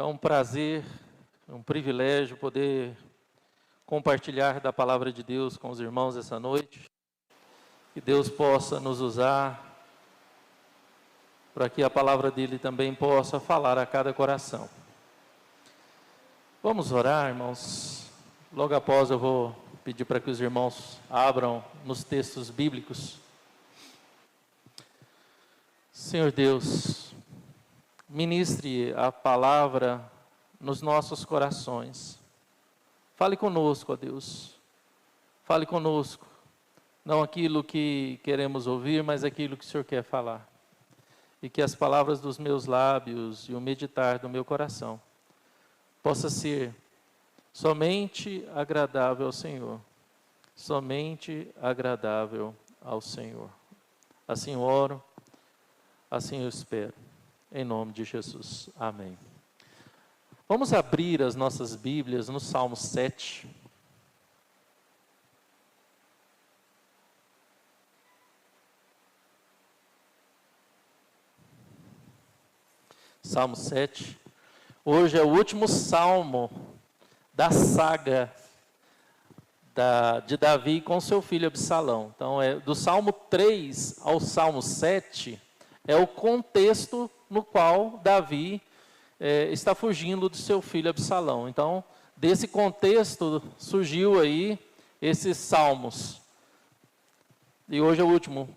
um prazer, um privilégio poder compartilhar da palavra de Deus com os irmãos essa noite. Que Deus possa nos usar para que a palavra dele também possa falar a cada coração. Vamos orar, irmãos. Logo após eu vou pedir para que os irmãos abram nos textos bíblicos. Senhor Deus, ministre a palavra nos nossos corações. Fale conosco, ó Deus. Fale conosco. Não aquilo que queremos ouvir, mas aquilo que o Senhor quer falar. E que as palavras dos meus lábios e o meditar do meu coração possa ser somente agradável ao Senhor. Somente agradável ao Senhor. Assim eu oro, assim eu espero. Em nome de Jesus. Amém. Vamos abrir as nossas Bíblias no Salmo 7. Salmo 7. Hoje é o último salmo da saga de Davi com seu filho Absalão. Então, do Salmo 3 ao Salmo 7 é o contexto no qual Davi está fugindo do seu filho Absalão. Então, desse contexto surgiu aí esses salmos. E hoje é o último.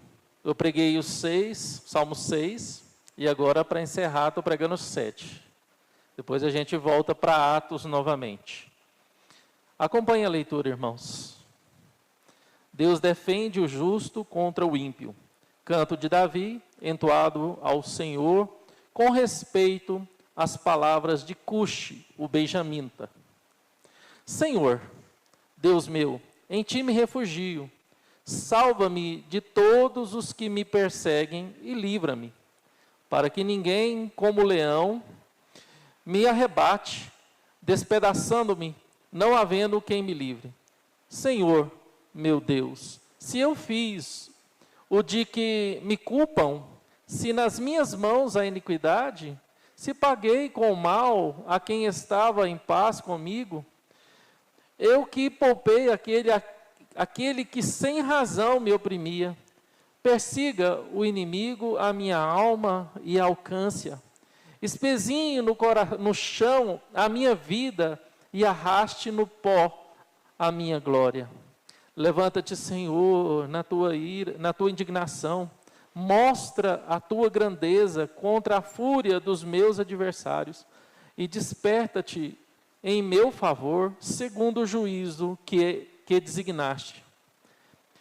Eu preguei o Salmo 6, e agora para encerrar estou pregando o 7. Depois a gente volta para Atos novamente. Acompanhe a leitura, irmãos. Deus defende o justo contra o ímpio. Canto de Davi, entoado ao Senhor, com respeito às palavras de Cuxi, o benjamita. Senhor, Deus meu, em ti me refugio. Salva-me de todos os que me perseguem e livra-me, para que ninguém, como leão, me arrebate, despedaçando-me, não havendo quem me livre. Senhor, meu Deus, se eu fiz o de que me culpam, se nas minhas mãos a iniquidade, se paguei com o mal a quem estava em paz comigo, eu que poupei aquele que sem razão me oprimia, persiga o inimigo a minha alma e alcance-a. Espezinhe no chão a minha vida e arraste no pó a minha glória. Levanta-te, Senhor, na tua ira, na tua indignação. Mostra a tua grandeza contra a fúria dos meus adversários. E desperta-te em meu favor, segundo o juízo que designaste.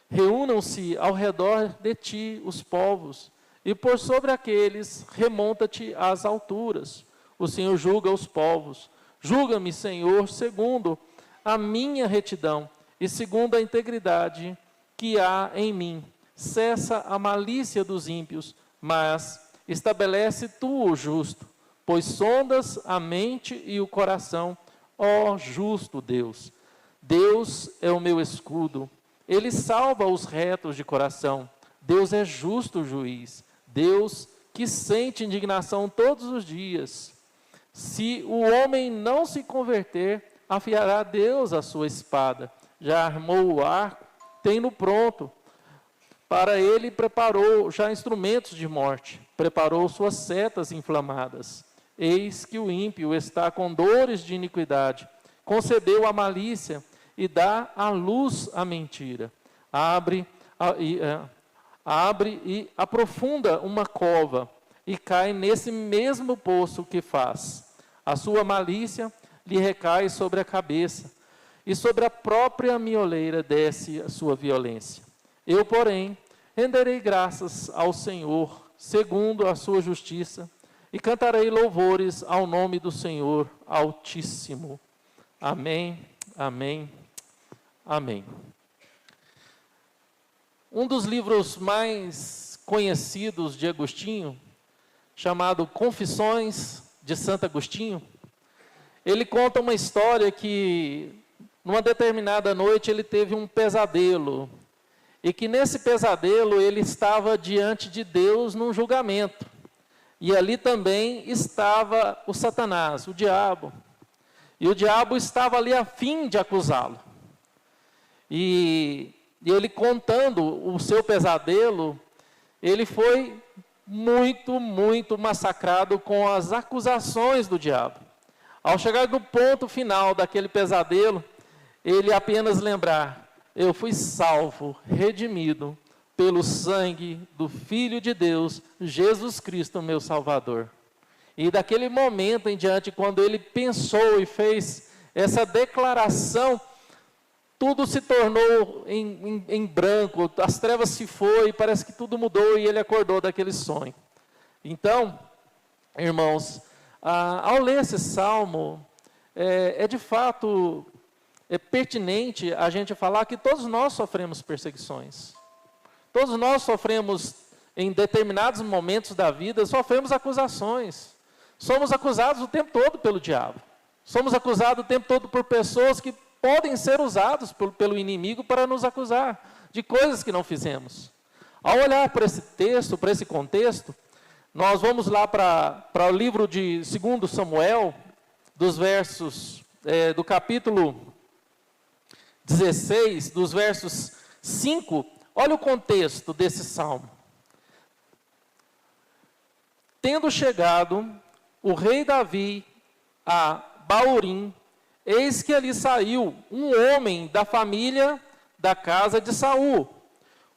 Reúnam-se ao redor de ti os povos, e por sobre aqueles remonta-te às alturas. O Senhor julga os povos. Julga-me, Senhor, segundo a minha retidão e segundo a integridade que há em mim. Cessa a malícia dos ímpios, mas estabelece tu o justo, pois sondas a mente e o coração, ó justo Deus. Deus é o meu escudo. Ele salva os retos de coração. Deus é justo juiz. Deus que sente indignação todos os dias. Se o homem não se converter, afiará Deus a sua espada. Já armou o arco, tem-no pronto. Para ele preparou já instrumentos de morte. Preparou suas setas inflamadas. Eis que o ímpio está com dores de iniquidade. Concebeu a malícia e dá à luz a mentira. Abre e aprofunda uma cova, e cai nesse mesmo poço que faz. A sua malícia lhe recai sobre a cabeça, e sobre a própria mioleira desce a sua violência. Eu, porém, renderei graças ao Senhor, segundo a sua justiça, e cantarei louvores ao nome do Senhor Altíssimo. Amém, amém. Amém. Um dos livros mais conhecidos de Agostinho, chamado Confissões de Santo Agostinho, ele conta uma história que, numa determinada noite, ele teve um pesadelo. E que nesse pesadelo ele estava diante de Deus num julgamento. E ali também estava o Satanás, o diabo. E o diabo estava ali a fim de acusá-lo. E ele contando o seu pesadelo, ele foi muito massacrado com as acusações do diabo. Ao chegar no ponto final daquele pesadelo, ele apenas lembrar: eu fui salvo, redimido pelo sangue do Filho de Deus, Jesus Cristo, meu Salvador. E daquele momento em diante, quando ele pensou e fez essa declaração, tudo se tornou em branco, as trevas se foi, parece que tudo mudou e ele acordou daquele sonho. Então, irmãos, ao ler esse salmo, de fato pertinente a gente falar que todos nós sofremos perseguições. Todos nós sofremos, em determinados momentos da vida, sofremos acusações. Somos acusados o tempo todo pelo diabo. Somos acusados o tempo todo por pessoas que podem ser usados pelo inimigo para nos acusar de coisas que não fizemos. Ao olhar para esse texto, para esse contexto, nós vamos lá para o livro de 2 Samuel, do capítulo 16, dos versos 5, olha o contexto desse salmo. Tendo chegado o rei Davi a Baorim, eis que ali saiu um homem da família da casa de Saul,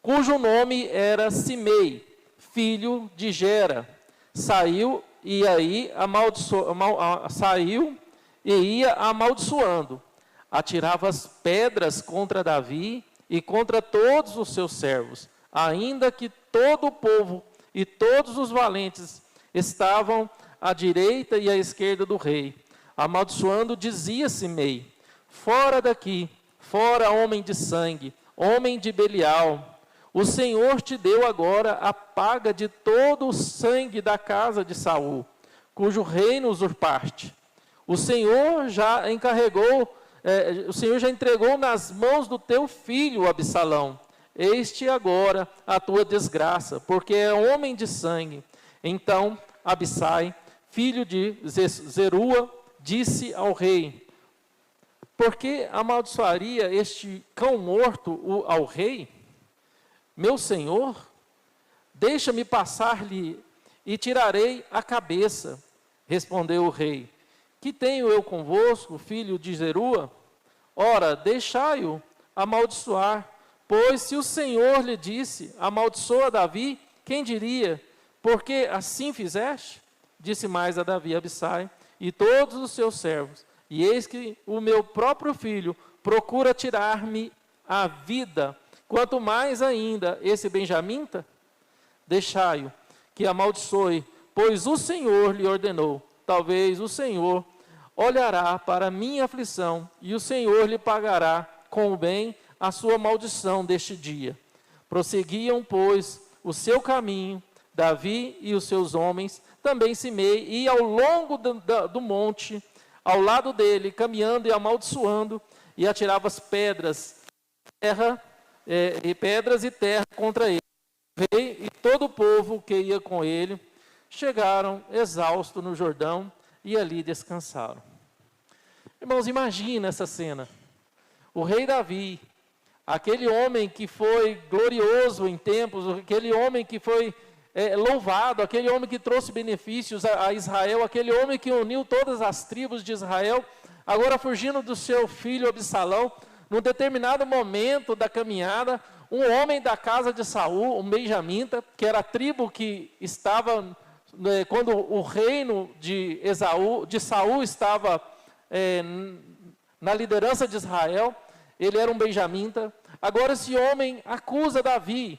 cujo nome era Simei, filho de Gera. Saiu e ia amaldiçoando. Atirava as pedras contra Davi e contra todos os seus servos, ainda que todo o povo e todos os valentes estavam à direita e à esquerda do rei. Amaldiçoando, dizia Simei: fora daqui, fora homem de sangue, homem de Belial. O Senhor te deu agora a paga de todo o sangue da casa de Saul, cujo reino usurpaste. O Senhor já entregou nas mãos do teu filho Absalão. Este agora a tua desgraça, porque é homem de sangue. Então Abissai, filho de Zerua, disse ao rei: por que amaldiçoaria este cão morto ao rei? Meu senhor, deixa-me passar-lhe e tirarei a cabeça. Respondeu o rei: que tenho eu convosco, filho de Zerua? Ora, deixai-o amaldiçoar, pois se o Senhor lhe disse: amaldiçoa Davi, quem diria: porque assim fizeste? Disse mais a Davi Abissai e todos os seus servos: e eis que o meu próprio filho procura tirar-me a vida, quanto mais ainda esse benjamita? Deixai-o que amaldiçoe, pois o Senhor lhe ordenou. Talvez o Senhor olhará para a minha aflição, e o Senhor lhe pagará com o bem a sua maldição deste dia. Prosseguiam, pois, o seu caminho, Davi e os seus homens, também Simei, e ao longo do monte, ao lado dele, caminhando e amaldiçoando, e atirava as pedras, pedras e terra contra ele. O rei e todo o povo que ia com ele chegaram exaustos no Jordão e ali descansaram. Irmãos, imagina essa cena. O rei Davi, aquele homem que foi glorioso em tempos, aquele homem que foi louvado, aquele homem que trouxe benefícios a Israel, aquele homem que uniu todas as tribos de Israel, agora fugindo do seu filho Absalão, num determinado momento da caminhada, um homem da casa de Saul, um benjamita, que era a tribo que estava, quando o reino de Saul estava na liderança de Israel, ele era um benjamita. Agora esse homem acusa Davi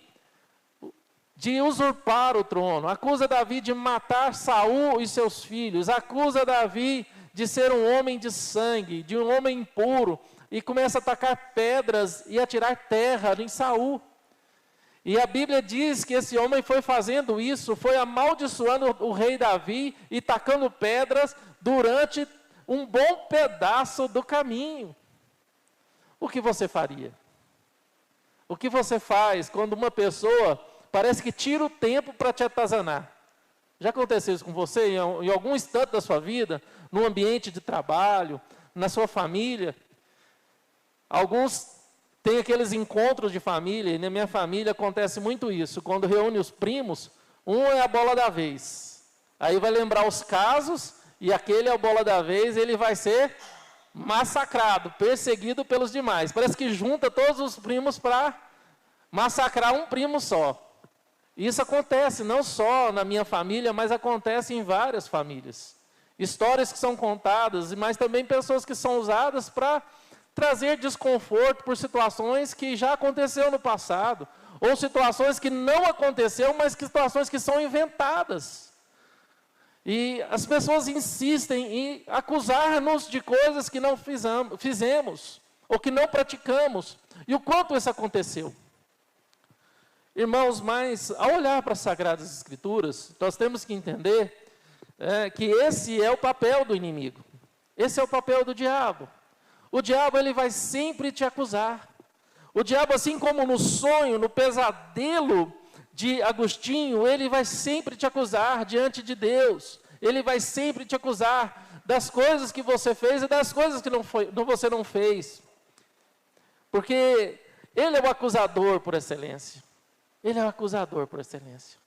de usurpar o trono, acusa Davi de matar Saul e seus filhos, acusa Davi de ser um homem de sangue, de um homem impuro, e começa a atacar pedras e atirar terra em Saul. E a Bíblia diz que esse homem foi fazendo isso, foi amaldiçoando o rei Davi e tacando pedras durante um bom pedaço do caminho. O que você faria? O que você faz quando uma pessoa parece que tira o tempo para te atazanar? Já aconteceu isso com você em algum instante da sua vida, no ambiente de trabalho, na sua família? Alguns têm aqueles encontros de família, e na minha família acontece muito isso. Quando reúne os primos, um é a bola da vez. Aí vai lembrar os casos, e aquele é a bola da vez, ele vai ser massacrado, perseguido pelos demais. Parece que junta todos os primos para massacrar um primo só. Isso acontece não só na minha família, mas acontece em várias famílias. Histórias que são contadas, mas também pessoas que são usadas para trazer desconforto por situações que já aconteceu no passado, ou situações que não aconteceu, mas que situações que são inventadas. E as pessoas insistem em acusar-nos de coisas que não fizemos, ou que não praticamos. E o quanto isso aconteceu? Irmãos, mas ao olhar para as Sagradas Escrituras, nós temos que entender que esse é o papel do inimigo. Esse é o papel do diabo. O diabo, ele vai sempre te acusar. O diabo, assim como no sonho, no pesadelo de Agostinho, ele vai sempre te acusar diante de Deus. Ele vai sempre te acusar das coisas que você fez e das coisas que você não fez. Porque ele é o acusador por excelência. Ele é o acusador por excelência.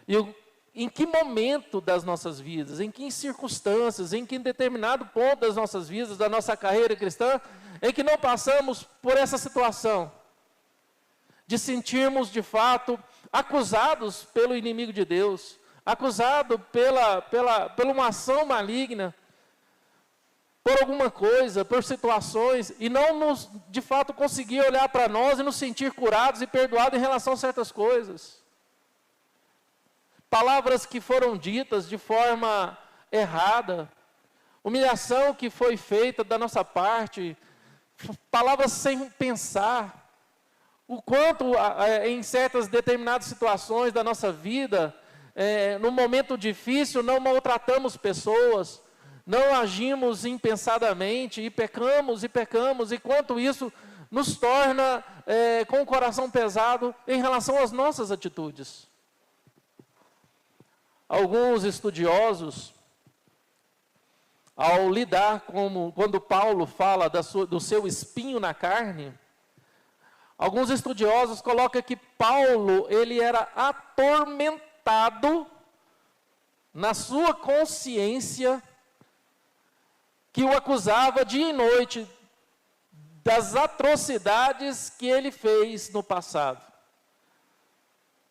E em que momento das nossas vidas, em que circunstâncias, em que determinado ponto das nossas vidas, da nossa carreira cristã, em que não passamos por essa situação de sentirmos de fato acusados pelo inimigo de Deus, acusado por uma ação maligna, por alguma coisa, por situações, e não de fato conseguir olhar para nós e nos sentir curados e perdoados em relação a certas coisas. Palavras que foram ditas de forma errada, humilhação que foi feita da nossa parte, palavras sem pensar, o quanto em certas determinadas situações da nossa vida, no momento difícil, não maltratamos pessoas, não agimos impensadamente e pecamos, e quanto isso nos torna com o coração pesado em relação às nossas atitudes. Alguns estudiosos, ao lidar quando Paulo fala do seu espinho na carne, alguns estudiosos colocam que Paulo, ele era atormentado na sua consciência, que o acusava dia e noite das atrocidades que ele fez no passado.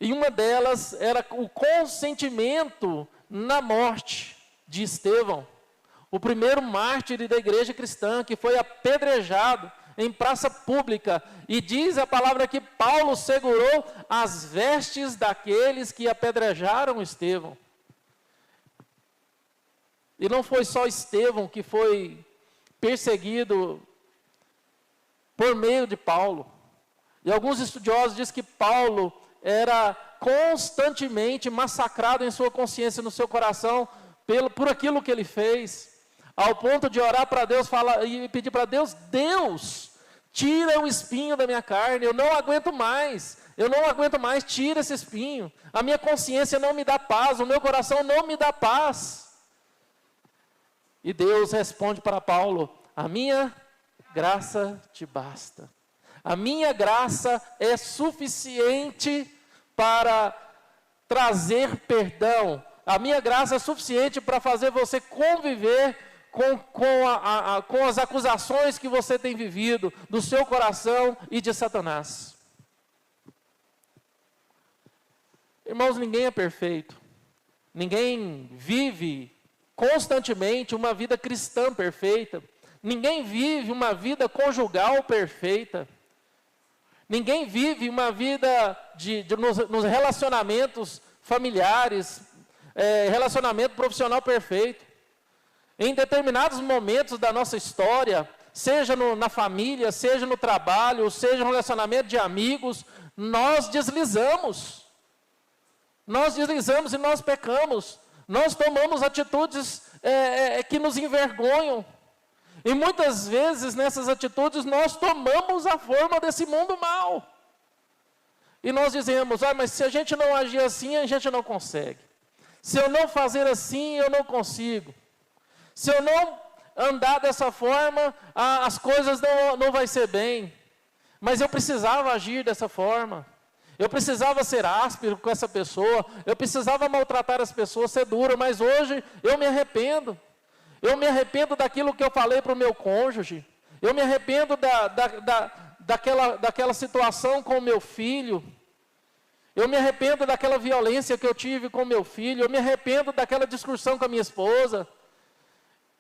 E uma delas era o consentimento na morte de Estevão, o primeiro mártir da igreja cristã, que foi apedrejado em praça pública. E diz a palavra que Paulo segurou as vestes daqueles que apedrejaram Estevão. E não foi só Estevão que foi perseguido por meio de Paulo. E alguns estudiosos dizem que Paulo era constantemente massacrado em sua consciência, no seu coração, por aquilo que ele fez, ao ponto de orar para Deus e pedir para Deus: Deus, tira o espinho da minha carne, eu não aguento mais, tira esse espinho, a minha consciência não me dá paz, o meu coração não me dá paz. E Deus responde para Paulo: a minha graça te basta. A minha graça é suficiente para trazer perdão. A minha graça é suficiente para fazer você conviver com as acusações que você tem vivido do seu coração e de Satanás. Irmãos, ninguém é perfeito. Ninguém vive constantemente uma vida cristã perfeita. Ninguém vive uma vida conjugal perfeita. Ninguém vive uma vida nos relacionamentos familiares, relacionamento profissional perfeito. Em determinados momentos da nossa história, seja na família, seja no trabalho, seja no relacionamento de amigos, nós deslizamos. Nós deslizamos e nós pecamos. Nós tomamos atitudes que nos envergonham. E muitas vezes nessas atitudes nós tomamos a forma desse mundo mal. E nós dizemos: mas se a gente não agir assim, a gente não consegue. Se eu não fazer assim, eu não consigo. Se eu não andar dessa forma, as coisas não vai ser bem. Mas eu precisava agir dessa forma. Eu precisava ser áspero com essa pessoa. Eu precisava maltratar as pessoas, ser duro. Mas hoje eu me arrependo. Eu me arrependo daquilo que eu falei para o meu cônjuge. Eu me arrependo daquela situação com o meu filho. Eu me arrependo daquela violência que eu tive com o meu filho. Eu me arrependo daquela discussão com a minha esposa.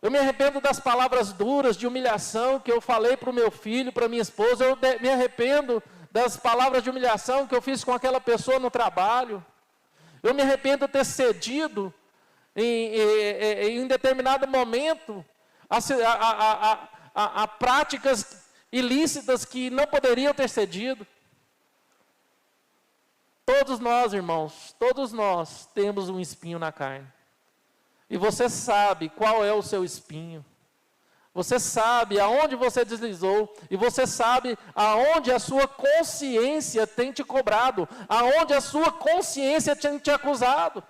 Eu me arrependo das palavras duras de humilhação que eu falei para o meu filho, para a minha esposa. Eu me arrependo das palavras de humilhação que eu fiz com aquela pessoa no trabalho. Eu me arrependo de ter cedido em determinado momento a práticas ilícitas que não poderiam ter cedido. Todos nós, irmãos, todos nós temos um espinho na carne. E você sabe qual é o seu espinho. Você sabe aonde você deslizou. E você sabe aonde a sua consciência tem te cobrado. Aonde a sua consciência tem te acusado.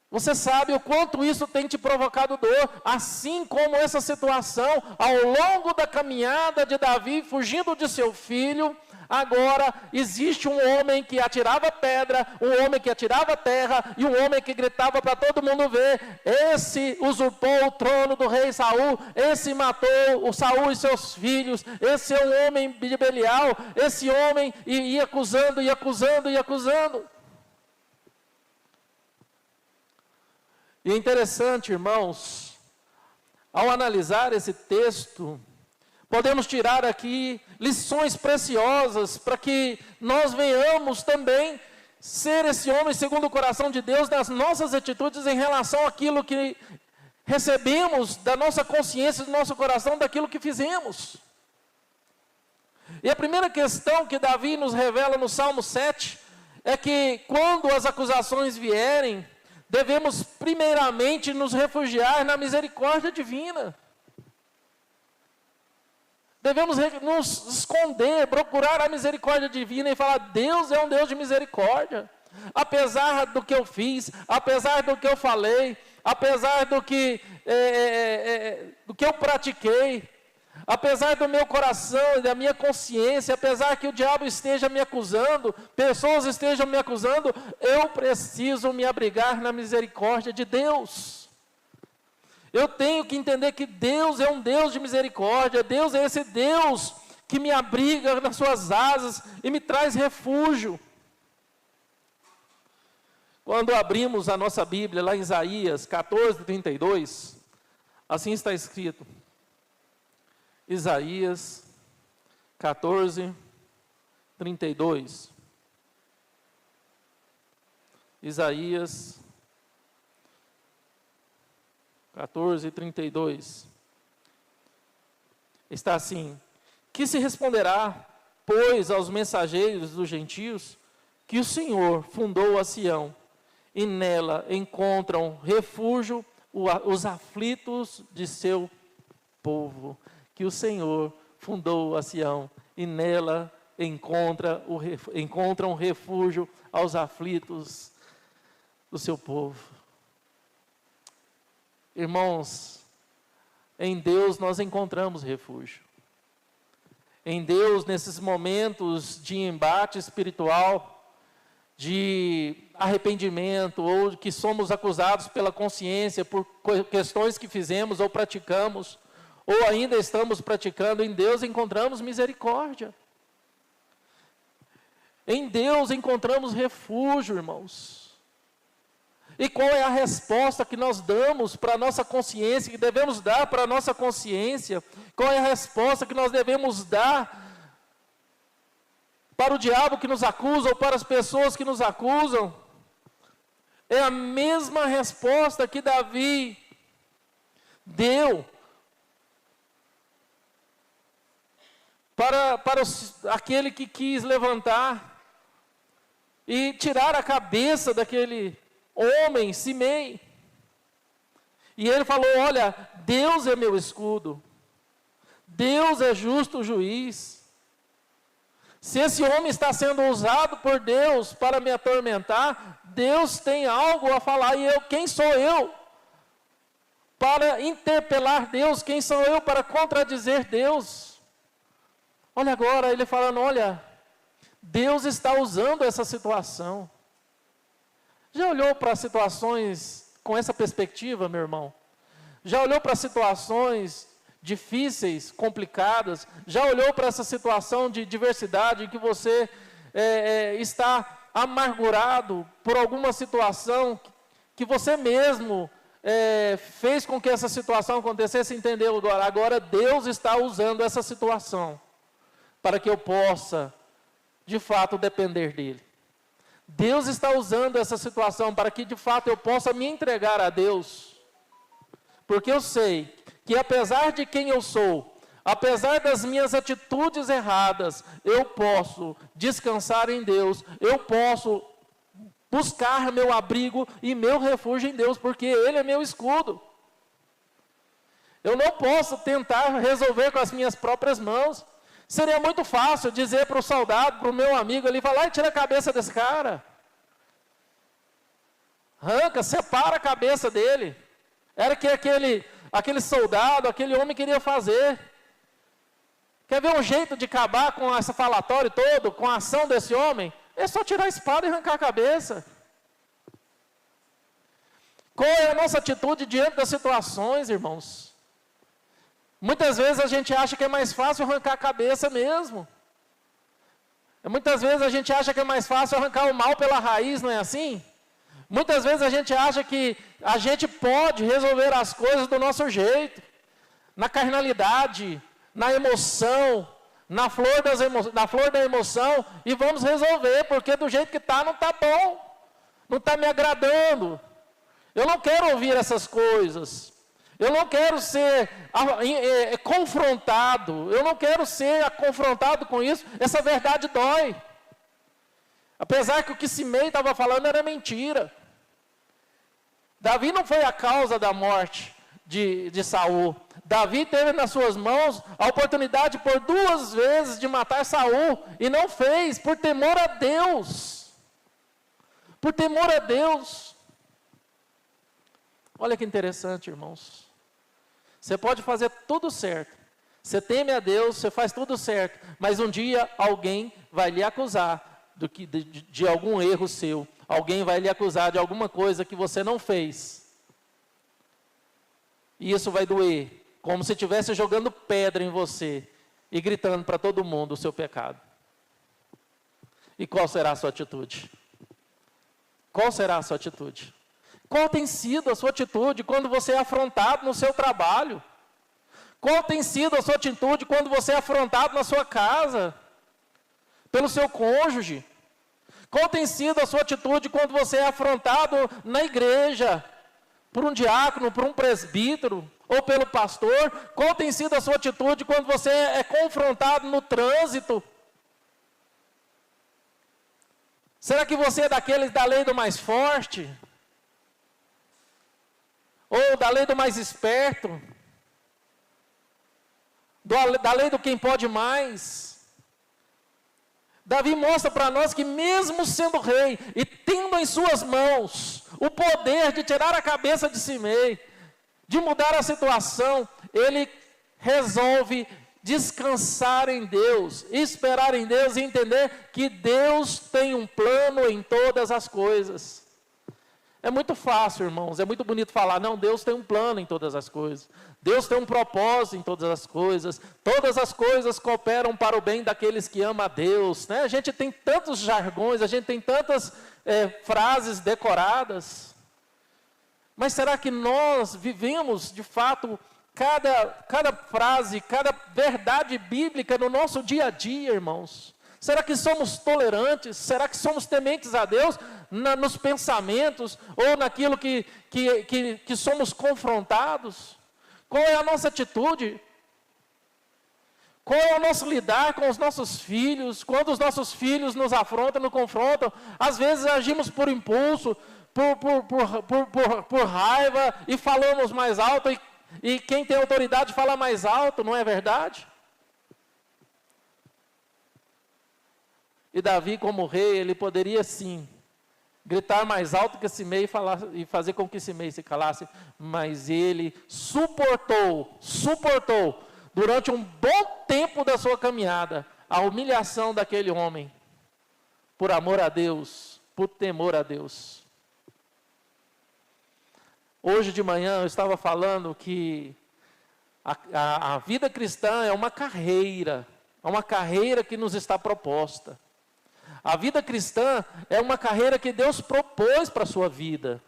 Você sabe o quanto isso tem te provocado dor. Assim como essa situação, ao longo da caminhada de Davi, fugindo de seu filho, agora existe um homem que atirava pedra, um homem que atirava terra, e um homem que gritava para todo mundo ver: esse usurpou o trono do rei Saul, esse matou o Saul e seus filhos, esse é um homem de Belial, esse homem ia acusando, ia acusando, ia acusando. E é interessante, irmãos, ao analisar esse texto, podemos tirar aqui lições preciosas para que nós venhamos também ser esse homem segundo o coração de Deus nas nossas atitudes em relação àquilo que recebemos da nossa consciência, do nosso coração, daquilo que fizemos. E a primeira questão que Davi nos revela no Salmo 7 é que quando as acusações vierem, devemos primeiramente nos refugiar na misericórdia divina. Devemos nos esconder, procurar a misericórdia divina e falar: Deus é um Deus de misericórdia. Apesar do que eu fiz, apesar do que eu falei, apesar do que eu pratiquei, apesar do meu coração e da minha consciência, apesar que o diabo esteja me acusando, pessoas estejam me acusando, eu preciso me abrigar na misericórdia de Deus. Eu tenho que entender que Deus é um Deus de misericórdia. Deus é esse Deus que me abriga nas suas asas e me traz refúgio. Quando abrimos a nossa Bíblia, lá em Isaías 14:32, assim está escrito. Isaías 14:32. Isaías 14:32. Está assim: que se responderá, pois, aos mensageiros dos gentios, que o Senhor fundou a Sião, e nela encontram refúgio os aflitos de seu povo. Que o Senhor fundou a Sião, e nela encontram refúgio aos aflitos do seu povo. Irmãos, em Deus nós encontramos refúgio. Em Deus, nesses momentos de embate espiritual, de arrependimento, ou que somos acusados pela consciência por questões que fizemos ou praticamos, ou ainda estamos praticando, em Deus encontramos misericórdia. Em Deus encontramos refúgio, irmãos. E qual é a resposta que nós damos para a nossa consciência, que devemos dar para a nossa consciência? Qual é a resposta que nós devemos dar para o diabo que nos acusa, ou para as pessoas que nos acusam? É a mesma resposta que Davi deu para aquele que quis levantar e tirar a cabeça daquele homem, Simei. E ele falou: olha, Deus é meu escudo, Deus é justo juiz. Se esse homem está sendo usado por Deus para me atormentar, Deus tem algo a falar, e quem sou eu para interpelar Deus? Quem sou eu para contradizer Deus? Olha agora, ele falando, olha, Deus está usando essa situação. Já olhou para situações com essa perspectiva, meu irmão? Já olhou para situações difíceis, complicadas? Já olhou para essa situação de diversidade em que você está amargurado por alguma situação que você mesmo fez com que essa situação acontecesse? Entendeu agora? Agora Deus está usando essa situação para que eu possa, de fato, depender dEle. Deus está usando essa situação para que, de fato, eu possa me entregar a Deus. Porque eu sei que, apesar de quem eu sou, apesar das minhas atitudes erradas, eu posso descansar em Deus, eu posso buscar meu abrigo e meu refúgio em Deus, porque Ele é meu escudo. Eu não posso tentar resolver com as minhas próprias mãos. Seria muito fácil dizer para o soldado, para o meu amigo ali, falar, tira a cabeça desse cara. Arranca, separa a cabeça dele. Era que aquele soldado, aquele homem queria fazer. Quer ver um jeito de acabar com esse falatório todo, com a ação desse homem? É só tirar a espada e arrancar a cabeça. Qual é a nossa atitude diante das situações, irmãos? Muitas vezes a gente acha que é mais fácil arrancar a cabeça mesmo. Muitas vezes a gente acha que é mais fácil arrancar o mal pela raiz, não é assim? Muitas vezes a gente acha que a gente pode resolver as coisas do nosso jeito, na carnalidade, na emoção, na flor da emoção, e vamos resolver, porque do jeito que está não está bom, não está me agradando. Eu não quero ouvir essas coisas. Eu não quero ser confrontado, eu não quero ser confrontado com isso, essa verdade dói. Apesar que o que Simei estava falando era mentira. Davi não foi a causa da morte de Saul. Davi teve nas suas mãos a oportunidade por 2 vezes de matar Saul, e não fez, por temor a Deus. Por temor a Deus. Olha que interessante, irmãos. Você pode fazer tudo certo, você teme a Deus, você faz tudo certo, mas um dia alguém vai lhe acusar de algum erro seu, alguém vai lhe acusar de alguma coisa que você não fez, e isso vai doer, como se estivesse jogando pedra em você, e gritando para todo mundo o seu pecado. E qual será a sua atitude? Qual será a sua atitude? Qual tem sido a sua atitude quando você é afrontado no seu trabalho? Qual tem sido a sua atitude quando você é afrontado na sua casa? Pelo seu cônjuge? Qual tem sido a sua atitude quando você é afrontado na igreja? Por um diácono, por um presbítero, ou pelo pastor? Qual tem sido a sua atitude quando você é confrontado no trânsito? Será que você é daqueles da lei do mais forte? Ou da lei do mais esperto? Da lei do quem pode mais? Davi mostra para nós que mesmo sendo rei, e tendo em suas mãos o poder de tirar a cabeça de Simei, de mudar a situação, ele resolve descansar em Deus, esperar em Deus e entender que Deus tem um plano em todas as coisas. É muito fácil, irmãos, é muito bonito falar, não, Deus tem um plano em todas as coisas. Deus tem um propósito em todas as coisas. Todas as coisas cooperam para o bem daqueles que amam a Deus. Né? A gente tem tantos jargões, a gente tem tantas frases decoradas. Mas será que nós vivemos, de fato, cada frase, cada verdade bíblica no nosso dia a dia, irmãos? Será que somos tolerantes? Será que somos tementes a Deus nos pensamentos ou naquilo que somos confrontados? Qual é a nossa atitude? Qual é o nosso lidar com os nossos filhos? Quando os nossos filhos nos afrontam, nos confrontam, às vezes agimos por impulso, por raiva e falamos mais alto, e quem tem autoridade fala mais alto, não é verdade? E Davi, como rei, ele poderia sim gritar mais alto que Simei e fazer com que Simei se calasse, mas ele suportou durante um bom tempo da sua caminhada a humilhação daquele homem, por amor a Deus, por temor a Deus. Hoje de manhã eu estava falando que a vida cristã é uma carreira que nos está proposta. A vida cristã é uma carreira que Deus propôs para a sua vida.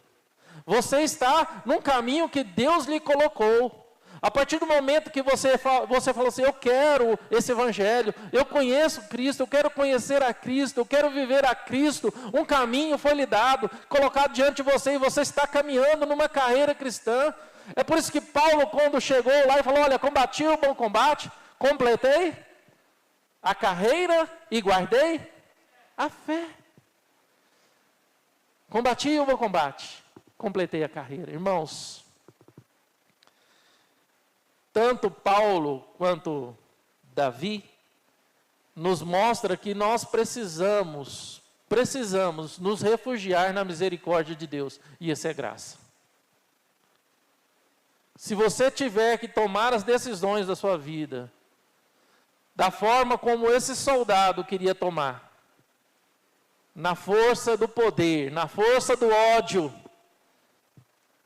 Você está num caminho que Deus lhe colocou. A partir do momento que você falou assim, eu quero esse evangelho, eu conheço Cristo, eu quero conhecer a Cristo, eu quero viver a Cristo, um caminho foi lhe dado, colocado diante de você, e você está caminhando numa carreira cristã. É por isso que Paulo, quando chegou lá e falou, olha, combati o bom combate, completei a carreira e guardei a fé. Combati o bom combate, completei a carreira. Irmãos, tanto Paulo quanto Davi nos mostra que nós precisamos nos refugiar na misericórdia de Deus, e essa é graça. Se você tiver que tomar as decisões da sua vida, da forma como esse soldado queria tomar, na força do poder, na força do ódio,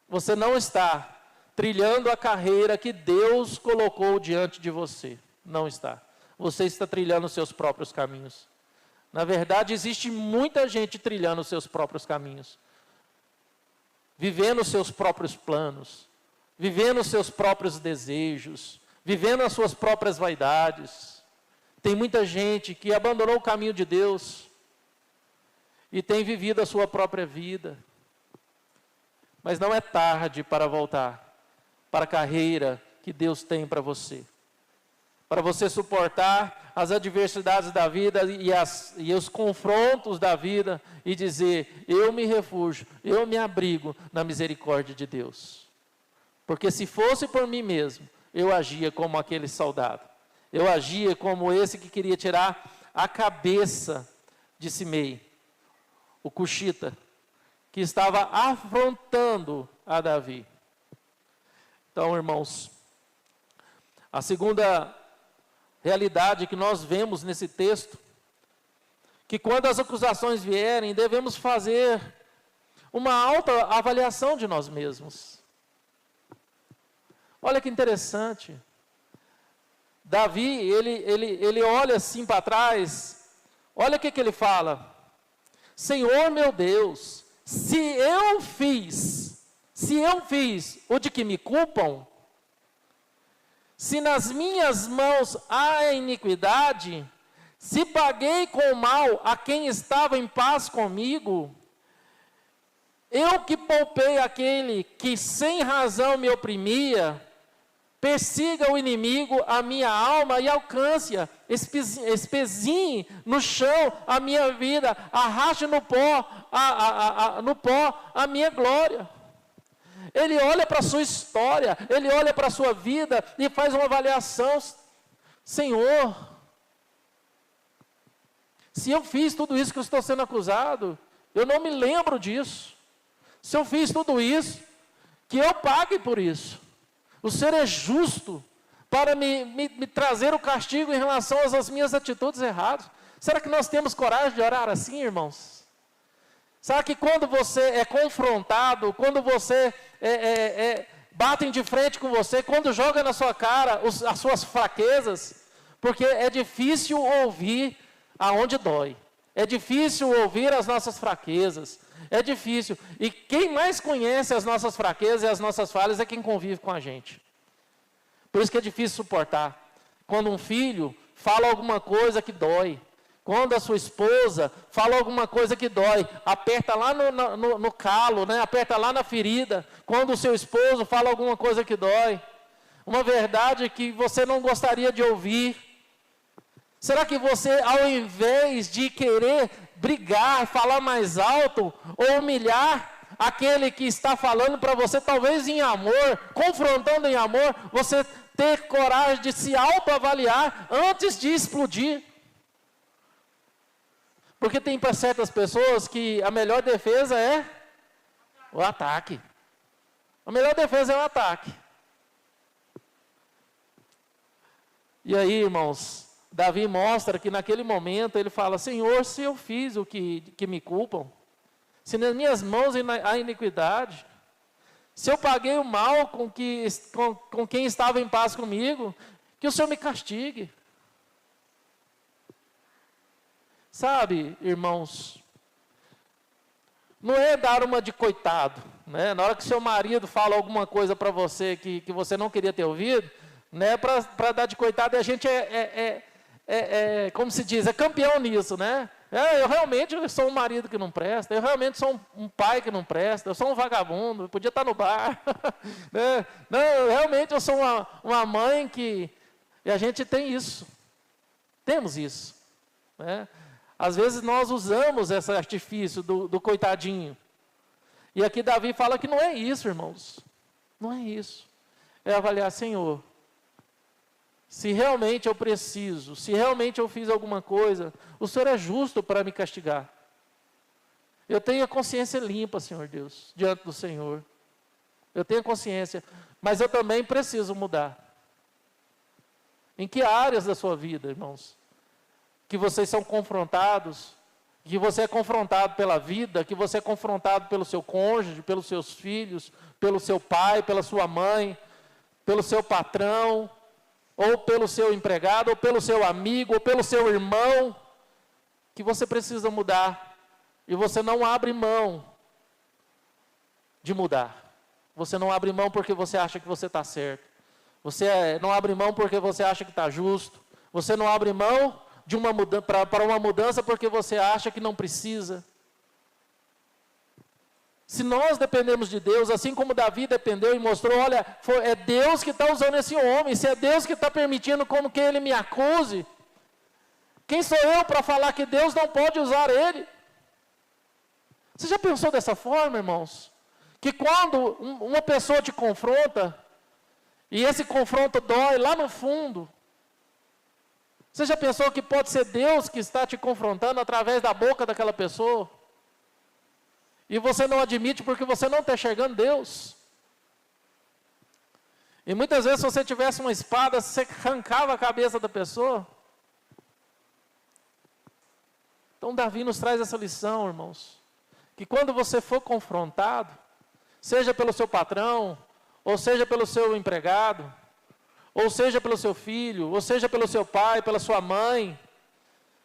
você não está trilhando a carreira que Deus colocou diante de você. Não está. Você está trilhando os seus próprios caminhos. Na verdade, existe muita gente trilhando os seus próprios caminhos, vivendo os seus próprios planos, vivendo os seus próprios desejos, vivendo as suas próprias vaidades. Tem muita gente que abandonou o caminho de Deus e tem vivido a sua própria vida. Mas não é tarde para voltar para a carreira que Deus tem para você. Para você suportar as adversidades da vida e os confrontos da vida e dizer, eu me refugio, eu me abrigo na misericórdia de Deus. Porque se fosse por mim mesmo, eu agia como aquele soldado. Eu agia como esse que queria tirar a cabeça de Simei, o cuxita, que estava afrontando a Davi. Então, irmãos, a segunda realidade que nós vemos nesse texto, que quando as acusações vierem, devemos fazer uma alta avaliação de nós mesmos. Olha que interessante. Davi, ele olha assim para trás, olha o que ele fala. Senhor meu Deus, se eu fiz o de que me culpam, se nas minhas mãos há iniquidade, se paguei com o mal a quem estava em paz comigo, eu que poupei aquele que sem razão me oprimia, persiga o inimigo a minha alma e alcance-a, espezinhe no chão a minha vida, arraste no pó a minha glória. Ele olha para a sua história, ele olha para a sua vida e faz uma avaliação. Senhor, se eu fiz tudo isso que eu estou sendo acusado, eu não me lembro disso. Se eu fiz tudo isso, que eu pague por isso. O Senhor é justo para me trazer o castigo em relação às minhas atitudes erradas. Será que nós temos coragem de orar assim, irmãos? Será que quando você é confrontado, quando você batem de frente com você, quando joga na sua cara as suas fraquezas, porque é difícil ouvir aonde dói, é difícil ouvir as nossas fraquezas, é difícil, e quem mais conhece as nossas fraquezas e as nossas falhas é quem convive com a gente. Por isso que é difícil suportar, quando um filho fala alguma coisa que dói, quando a sua esposa fala alguma coisa que dói, aperta lá no calo, né? Aperta lá na ferida. Quando o seu esposo fala alguma coisa que dói, uma verdade que você não gostaria de ouvir. Será que você, ao invés de querer brigar, falar mais alto, ou humilhar aquele que está falando para você, talvez em amor, confrontando em amor, você ter coragem de se autoavaliar antes de explodir? Porque tem para certas pessoas que a melhor defesa é o ataque. A melhor defesa é o ataque. E aí, irmãos, Davi mostra que naquele momento ele fala: Senhor, se eu fiz o que me culpam, se nas minhas mãos há iniquidade, se eu paguei o mal com quem estava em paz comigo, que o Senhor me castigue. Sabe, irmãos, não é dar uma de coitado, né? Na hora que seu marido fala alguma coisa para você que você não queria ter ouvido, né? Para dar de coitado, a gente como se diz, é campeão nisso, né? Eu realmente sou um marido que não presta, eu realmente sou um pai que não presta, eu sou um vagabundo, eu podia estar no bar. Né? Não, realmente eu sou uma mãe que... E a gente tem isso, temos isso, né? Às vezes nós usamos esse artifício do coitadinho. E aqui Davi fala que não é isso, irmãos. Não é isso. É avaliar: Senhor, se realmente eu preciso, se realmente eu fiz alguma coisa, o Senhor é justo para me castigar. Eu tenho a consciência limpa, Senhor Deus, diante do Senhor. Eu tenho consciência, mas eu também preciso mudar. Em que áreas da sua vida, irmãos, que vocês são confrontados, que você é confrontado pela vida, que você é confrontado pelo seu cônjuge, pelos seus filhos, pelo seu pai, pela sua mãe, pelo seu patrão, ou pelo seu empregado, ou pelo seu amigo, ou pelo seu irmão, que você precisa mudar, e você não abre mão de mudar. Você não abre mão porque você acha que você está certo. Você não abre mão porque você acha que está justo. Você não abre mão de para uma mudança porque você acha que não precisa. Se nós dependemos de Deus, assim como Davi dependeu e mostrou: olha, é Deus que está usando esse homem, se é Deus que está permitindo como que ele me acuse, quem sou eu para falar que Deus não pode usar ele? Você já pensou dessa forma, irmãos? Que quando uma pessoa te confronta, e esse confronto dói lá no fundo, você já pensou que pode ser Deus que está te confrontando através da boca daquela pessoa? E você não admite porque você não está enxergando Deus. E muitas vezes, se você tivesse uma espada, você arrancava a cabeça da pessoa. Então Davi nos traz essa lição, irmãos, que quando você for confrontado, seja pelo seu patrão, ou seja pelo seu empregado, ou seja pelo seu filho, ou seja pelo seu pai, pela sua mãe,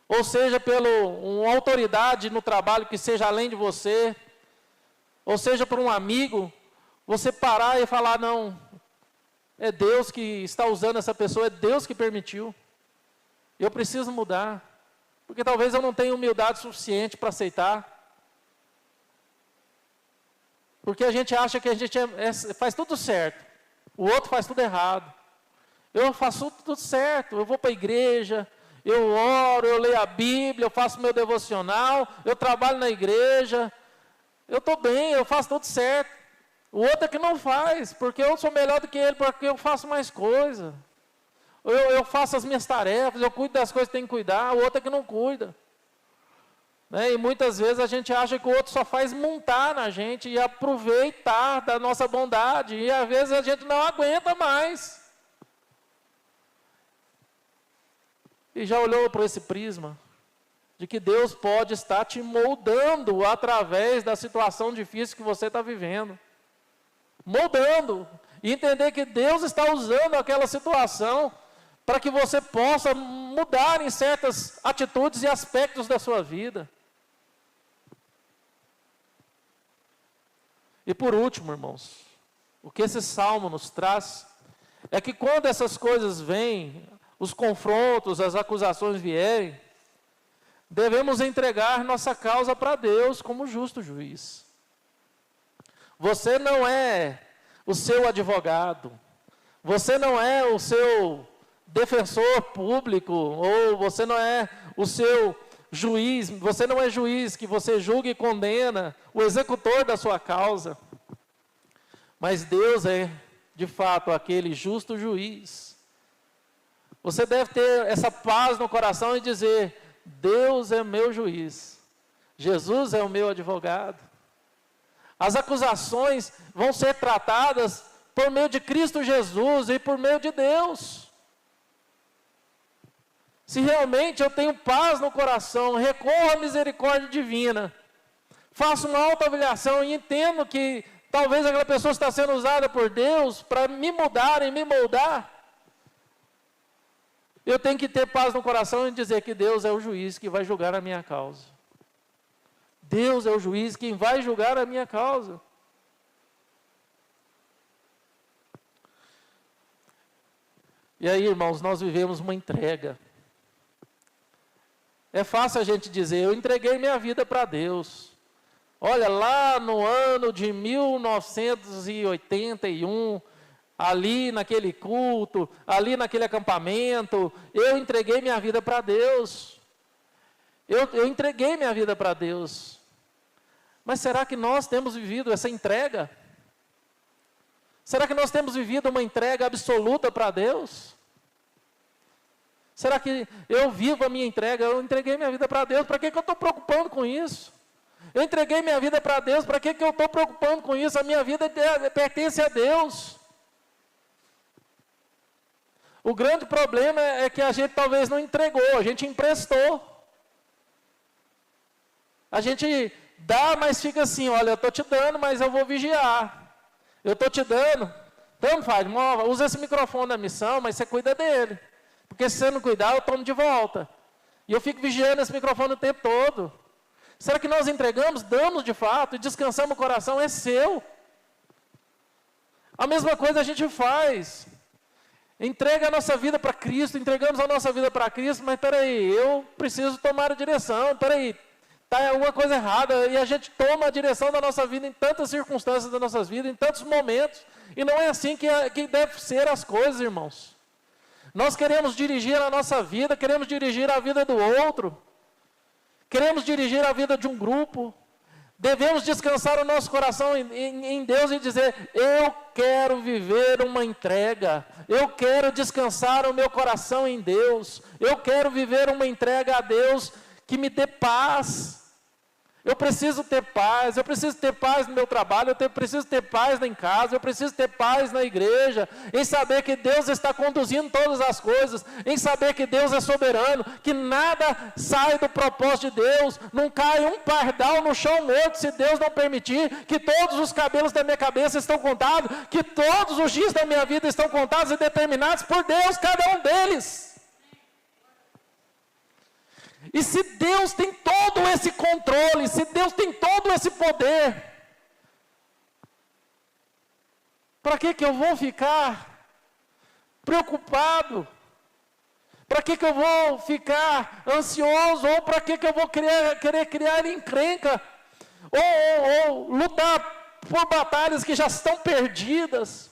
ou seja pela uma autoridade no trabalho que seja além de você, ou seja por um amigo, você parar e falar: não, é Deus que está usando essa pessoa, é Deus que permitiu, eu preciso mudar, porque talvez eu não tenha humildade suficiente para aceitar, porque a gente acha que a gente faz tudo certo, o outro faz tudo errado. Eu faço tudo certo, eu vou para a igreja, eu oro, eu leio a Bíblia, eu faço meu devocional, eu trabalho na igreja, eu estou bem, eu faço tudo certo. O outro é que não faz, porque eu sou melhor do que ele, porque eu faço mais coisa. Eu faço as minhas tarefas, eu cuido das coisas que tem que cuidar, o outro é que não cuida. Né? E muitas vezes a gente acha que o outro só faz montar na gente e aproveitar da nossa bondade, e às vezes a gente não aguenta mais. E já olhou para esse prisma de que Deus pode estar te moldando através da situação difícil que você está vivendo. Moldando. E entender que Deus está usando aquela situação para que você possa mudar em certas atitudes e aspectos da sua vida. E por último, irmãos, o que esse salmo nos traz é que quando essas coisas vêm, os confrontos, as acusações vierem, devemos entregar nossa causa para Deus como justo juiz. Você não é o seu advogado, você não é o seu defensor público, ou você não é o seu juiz, você não é juiz que você julga e condena o executor da sua causa, mas Deus é, de fato, aquele justo juiz. Você deve ter essa paz no coração e dizer: Deus é meu juiz, Jesus é o meu advogado. As acusações vão ser tratadas por meio de Cristo Jesus e por meio de Deus. Se realmente eu tenho paz no coração, recorro à misericórdia divina, faço uma autoavaliação e entendo que talvez aquela pessoa está sendo usada por Deus para me mudar e me moldar, eu tenho que ter paz no coração e dizer que Deus é o juiz que vai julgar a minha causa. Deus é o juiz quem vai julgar a minha causa. E aí, irmãos, nós vivemos uma entrega. É fácil a gente dizer, eu entreguei minha vida para Deus. Olha, lá no ano de 1981, ali naquele culto, ali naquele acampamento, eu entreguei minha vida para Deus. Eu entreguei minha vida para Deus. Mas será que nós temos vivido essa entrega? Será que nós temos vivido uma entrega absoluta para Deus? Será que eu vivo a minha entrega? Eu entreguei minha vida para Deus, para que eu estou preocupando com isso? Eu entreguei minha vida para Deus, para que eu estou preocupando com isso? A minha vida pertence a Deus. O grande problema é que a gente talvez não entregou, a gente emprestou. A gente dá, mas fica assim, olha, eu estou te dando, mas eu vou vigiar. Eu estou te dando, então faz, usa esse microfone da missão, mas você cuida dele. Porque se você não cuidar, eu tomo de volta. E eu fico vigiando esse microfone o tempo todo. Será que nós entregamos? Damos de fato, e descansamos o coração, é seu. A mesma coisa a gente faz. Entrega a nossa vida para Cristo, entregamos a nossa vida para Cristo, mas peraí, eu preciso tomar a direção, peraí, está alguma coisa errada, e a gente toma a direção da nossa vida em tantas circunstâncias das nossas vidas, em tantos momentos, e não é assim que deve ser as coisas, irmãos. Nós queremos dirigir a nossa vida, queremos dirigir a vida do outro, queremos dirigir a vida de um grupo, devemos descansar o nosso coração em Deus e dizer, eu quero viver uma entrega, eu quero descansar o meu coração em Deus, eu quero viver uma entrega a Deus que me dê paz. Eu preciso ter paz no meu trabalho, eu preciso ter paz em casa, eu preciso ter paz na igreja, em saber que Deus está conduzindo todas as coisas, em saber que Deus é soberano, que nada sai do propósito de Deus, não cai um pardal no chão morto se Deus não permitir, que todos os cabelos da minha cabeça estão contados, que todos os dias da minha vida estão contados e determinados por Deus, cada um deles. E se Deus tem todo esse controle, se Deus tem todo esse poder, para que eu vou ficar preocupado? Para que eu vou ficar ansioso? Ou para que eu vou querer criar encrenca? Ou lutar por batalhas que já estão perdidas?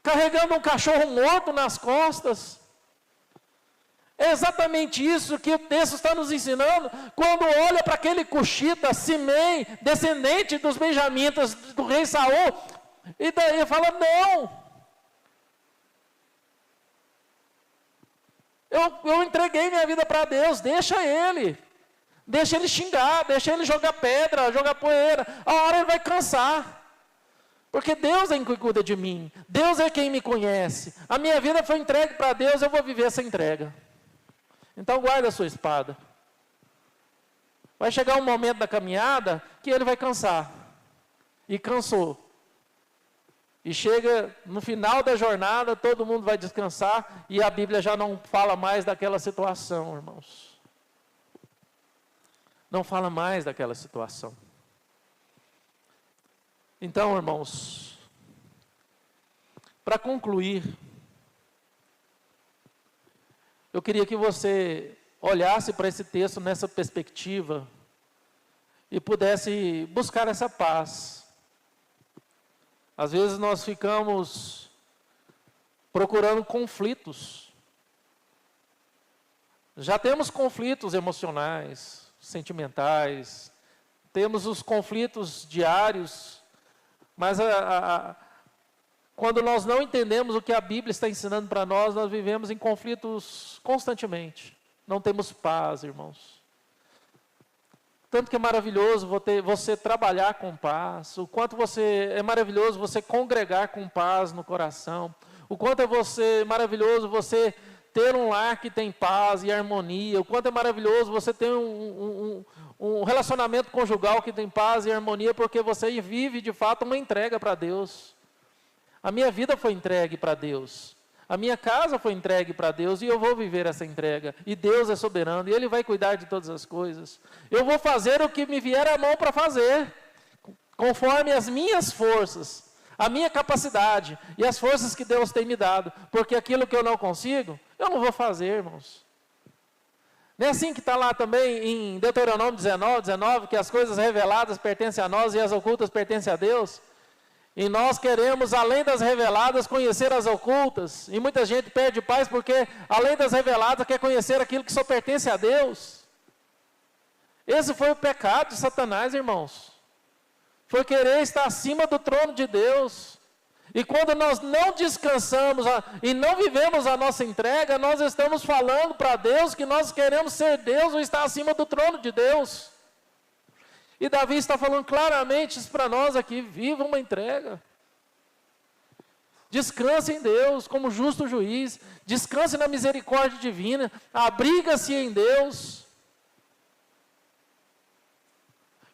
Carregando um cachorro morto nas costas? É exatamente isso que o texto está nos ensinando, quando olha para aquele Cuxita, Simei, descendente dos benjamitas do rei Saul, e daí fala, não, eu entreguei minha vida para Deus, deixa ele xingar, deixa ele jogar pedra, jogar poeira, a hora ele vai cansar, porque Deus é quem cuida de mim, Deus é quem me conhece, a minha vida foi entregue para Deus, eu vou viver essa entrega. Então guarda a sua espada. Vai chegar um momento da caminhada que ele vai cansar. E cansou. E chega no final da jornada, todo mundo vai descansar e a Bíblia já não fala mais daquela situação, irmãos. Não fala mais daquela situação. Então, irmãos, para concluir, eu queria que você olhasse para esse texto nessa perspectiva e pudesse buscar essa paz. Às vezes nós ficamos procurando conflitos. Já temos conflitos emocionais, sentimentais, temos os conflitos diários, mas quando nós não entendemos o que a Bíblia está ensinando para nós, nós vivemos em conflitos constantemente. não temos paz, irmãos. Tanto que é maravilhoso você trabalhar com paz, o quanto é maravilhoso você congregar com paz no coração, o quanto é maravilhoso você ter um lar que tem paz e harmonia, o quanto é maravilhoso você ter um relacionamento conjugal que tem paz e harmonia, porque você vive de fato uma entrega para Deus. A minha vida foi entregue para Deus. A minha casa foi entregue para Deus e eu vou viver essa entrega. E Deus é soberano e Ele vai cuidar de todas as coisas. Eu vou fazer o que me vier à mão para fazer, conforme as minhas forças, a minha capacidade e as forças que Deus tem me dado. Porque aquilo que eu não consigo, eu não vou fazer, irmãos. Não é assim que está lá também em Deuteronômio 19, que as coisas reveladas pertencem a nós e as ocultas pertencem a Deus? E nós queremos, além das reveladas, conhecer as ocultas. E muita gente perde paz porque, além das reveladas, quer conhecer aquilo que só pertence a Deus. Esse foi o pecado de Satanás, irmãos. Foi querer estar acima do trono de Deus. E quando nós não descansamos e não vivemos a nossa entrega, nós estamos falando para Deus que nós queremos ser Deus ou estar acima do trono de Deus. E Davi está falando claramente isso para nós aqui: viva uma entrega. Descanse em Deus como justo juiz, descanse na misericórdia divina, abriga-se em Deus.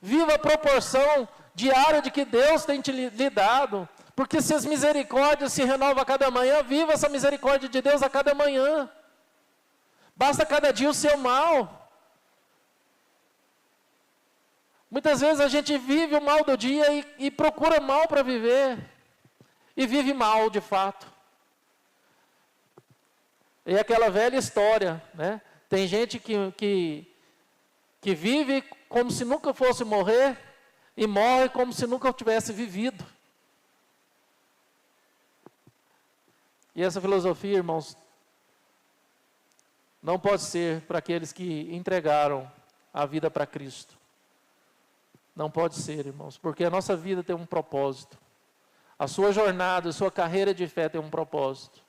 Viva a proporção diária de que Deus tem lhe dado, porque se as misericórdias se renovam a cada manhã, viva essa misericórdia de Deus a cada manhã. Basta cada dia o seu mal. Muitas vezes a gente vive o mal do dia e procura mal para viver. E vive mal de fato. É aquela velha história, né? Tem gente que vive como se nunca fosse morrer e morre como se nunca tivesse vivido. E essa filosofia, irmãos, não pode ser para aqueles que entregaram a vida para Cristo. Não pode ser, irmãos, porque a nossa vida tem um propósito. A sua jornada, a sua carreira de fé tem um propósito.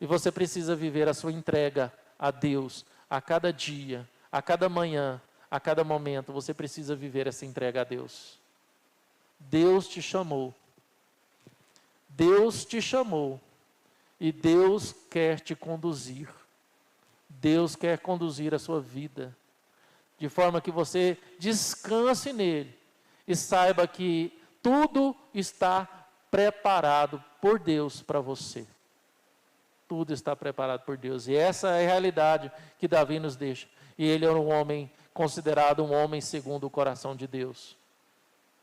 E você precisa viver a sua entrega a Deus a cada dia, a cada manhã, a cada momento. Você precisa viver essa entrega a Deus. Deus te chamou. Deus te chamou. E Deus quer te conduzir. Deus quer conduzir a sua vida. De forma que você descanse nele e saiba que tudo está preparado por Deus para você. Tudo está preparado por Deus. E essa é a realidade que Davi nos deixa. E ele era um homem considerado um homem segundo o coração de Deus.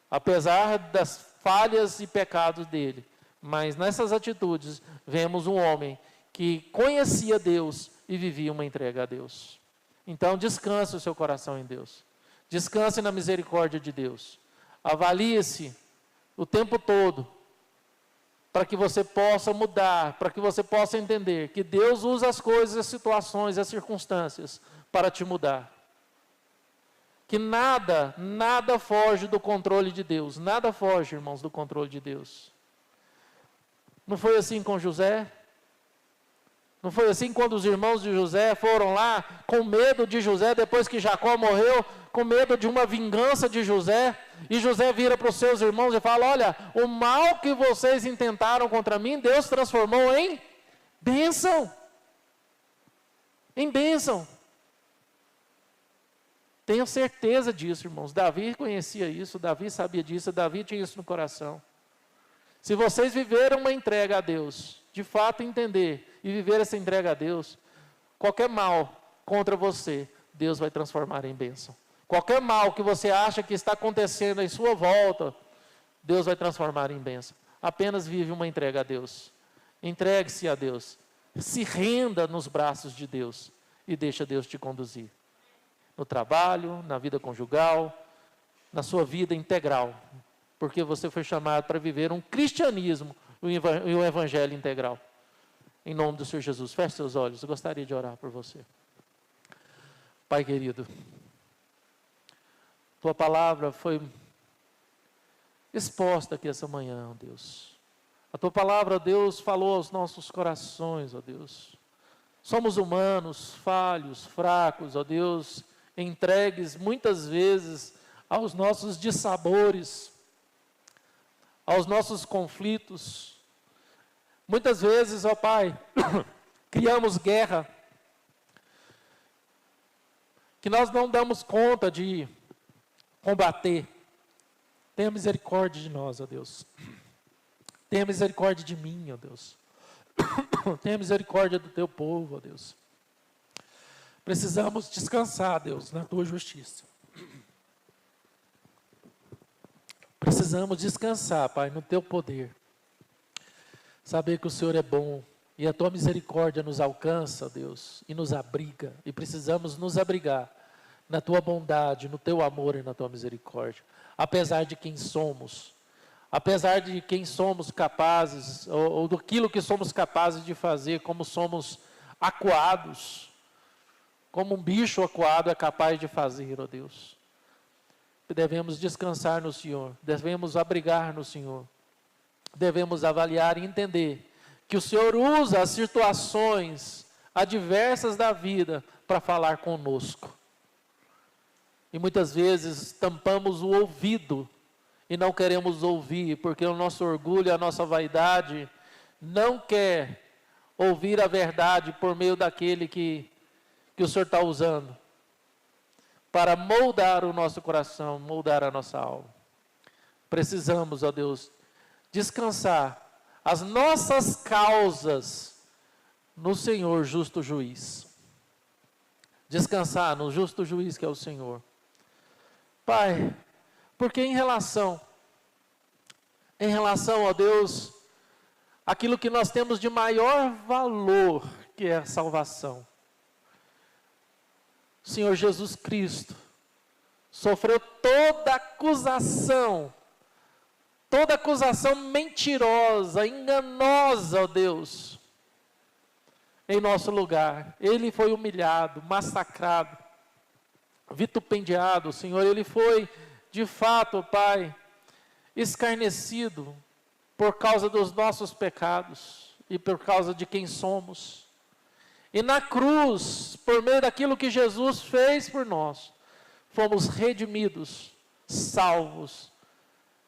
Apesar das falhas e pecados dele, mas nessas atitudes vemos um homem que conhecia Deus e vivia uma entrega a Deus. Então descanse o seu coração em Deus. Descanse na misericórdia de Deus. Avalie-se o tempo todo, para que você possa mudar, para que você possa entender que Deus usa as coisas, as situações, as circunstâncias para te mudar. Que nada foge do controle de Deus. Nada foge, irmãos, do controle de Deus. Não foi assim com José? Não foi assim quando os irmãos de José foram lá com medo de José, depois que Jacó morreu, com medo de uma vingança de José, e José vira para os seus irmãos e fala: olha, o mal que vocês intentaram contra mim, Deus transformou em bênção. Em bênção. Tenho certeza disso, irmãos. Davi conhecia isso, Davi sabia disso, Davi tinha isso no coração. Se vocês viveram uma entrega a Deus, de fato entender e viver essa entrega a Deus, qualquer mal contra você, Deus vai transformar em bênção. Qualquer mal que você acha que está acontecendo em sua volta, Deus vai transformar em bênção. Apenas vive uma entrega a Deus. Entregue-se a Deus. Se renda nos braços de Deus e deixa Deus te conduzir. No trabalho, na vida conjugal, na sua vida integral. Porque você foi chamado para viver um cristianismo e um evangelho integral. Em nome do Senhor Jesus, feche seus olhos. Eu gostaria de orar por você. Pai querido, Tua palavra foi exposta aqui essa manhã, ó Deus. A Tua palavra, ó Deus, falou aos nossos corações, ó Deus. Somos humanos, falhos, fracos, ó Deus, entregues muitas vezes aos nossos dissabores, aos nossos conflitos. Muitas vezes, ó Pai, criamos guerra, que nós não damos conta de combater. Tenha misericórdia de nós, ó Deus. Tenha misericórdia de mim, ó Deus. Tenha misericórdia do teu povo, ó Deus. Precisamos descansar, Deus, na tua justiça. Precisamos descansar, Pai, no teu poder. Saber que o Senhor é bom e a tua misericórdia nos alcança, Deus, e nos abriga. E precisamos nos abrigar na tua bondade, no teu amor e na tua misericórdia. Apesar de quem somos, apesar de quem somos capazes, ou daquilo que somos capazes de fazer, como somos acuados, como um bicho acuado é capaz de fazer, ó Deus. Devemos descansar no Senhor, devemos abrigar no Senhor, devemos avaliar e entender que o Senhor usa as situações adversas da vida para falar conosco. E muitas vezes tampamos o ouvido e não queremos ouvir, porque o nosso orgulho, a nossa vaidade não quer ouvir a verdade por meio daquele que o Senhor está usando para moldar o nosso coração, moldar a nossa alma. Precisamos, ó Deus, descansar as nossas causas no Senhor justo juiz. Descansar no justo juiz que é o Senhor. Pai, porque em relação, ó Deus, aquilo que nós temos de maior valor, que é a salvação. O Senhor Jesus Cristo sofreu toda acusação mentirosa, enganosa, ó Deus, em nosso lugar. Ele foi humilhado, massacrado, vitupendiado, Senhor. Ele foi, de fato, Pai, escarnecido por causa dos nossos pecados e por causa de quem somos. E na cruz, por meio daquilo que Jesus fez por nós, fomos redimidos, salvos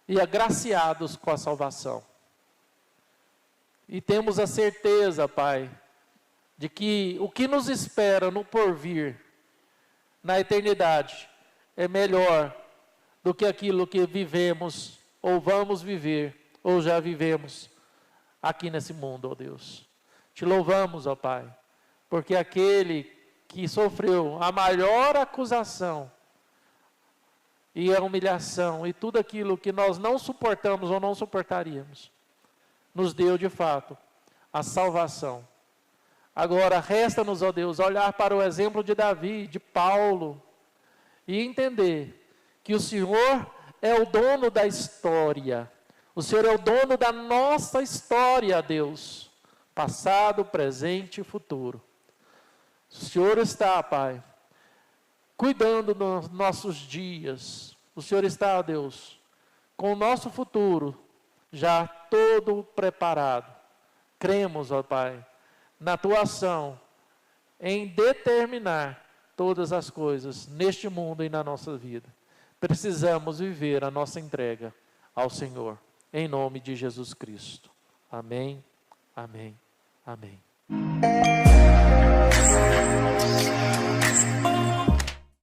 e agraciados com a salvação. E temos a certeza, Pai, de que o que nos espera no porvir, na eternidade, é melhor do que aquilo que vivemos, ou vamos viver, ou já vivemos aqui nesse mundo, ó Deus. Te louvamos, ó Pai, porque aquele que sofreu a maior acusação e a humilhação e tudo aquilo que nós não suportamos ou não suportaríamos, nos deu de fato a salvação. Agora resta-nos, ó Deus, olhar para o exemplo de Davi, de Paulo, e entender que o Senhor é o dono da história. O Senhor é o dono da nossa história, Deus, passado, presente e futuro. O Senhor está, Pai, cuidando dos nossos dias. O Senhor está, Deus, com o nosso futuro já todo preparado. Cremos, ó Pai, na Tua ação em determinar todas as coisas neste mundo e na nossa vida. Precisamos viver a nossa entrega ao Senhor, em nome de Jesus Cristo. Amém, amém, amém.